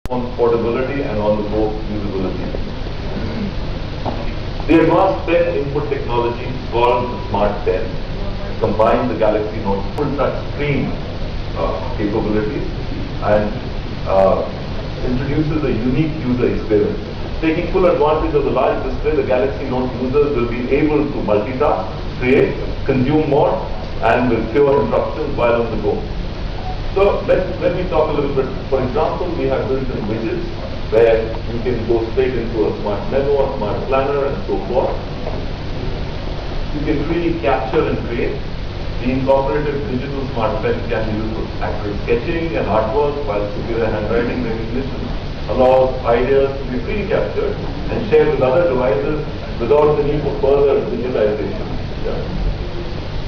on portability and on-the-go usability. The advanced pen input technology called the Smart Pen combines the Galaxy Note full touch screen capabilities and introduces a unique user experience. Taking full advantage of the large display, the Galaxy Note users will be able to multitask, create, consume more, and with fewer interruptions while on the go. So let me talk a little bit. For example, we have built-in widgets where you can go straight into a smart memo, a smart planner, and so forth. You can really capture and create. The incorporated digital smart pen can be used for accurate sketching and artwork, while superior handwriting recognition allows ideas to be freely captured and shared with other devices without the need for further digitization. Yeah.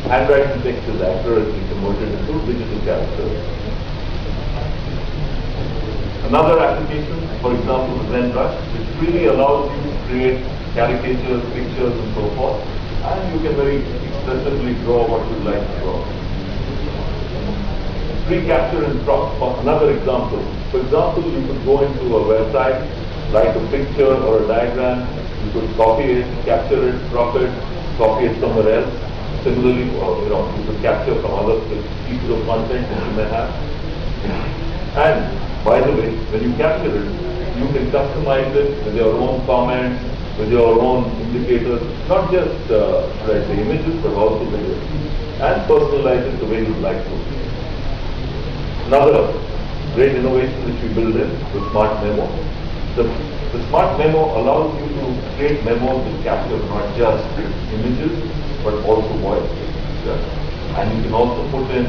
Handwriting text is accurately converted into digital characters. Another application, for example, the ZenBrush, which really allows you to create caricatures, pictures, and so forth, and you can very expressively draw what you'd like to draw. Pre-capture and crop. Another example. For example, you could go into a website, write a picture or a diagram, you could copy it, capture it, crop it, copy it somewhere else. Similarly, you could capture from other pieces of content that you may have. And by the way, when you capture it, you can customize it with your own comments, with your own indicators, not just should I say images, but also videos, and personalize it the way you'd like to. Another great innovation which we built in with Smart Memo. The Smart Memo allows you to create memos that capture not just images, but also voice. Yeah. And you can also put in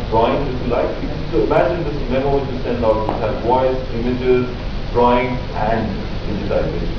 drawings if you like. So imagine this memo which you send out, which has voice, images, drawings, and digitization.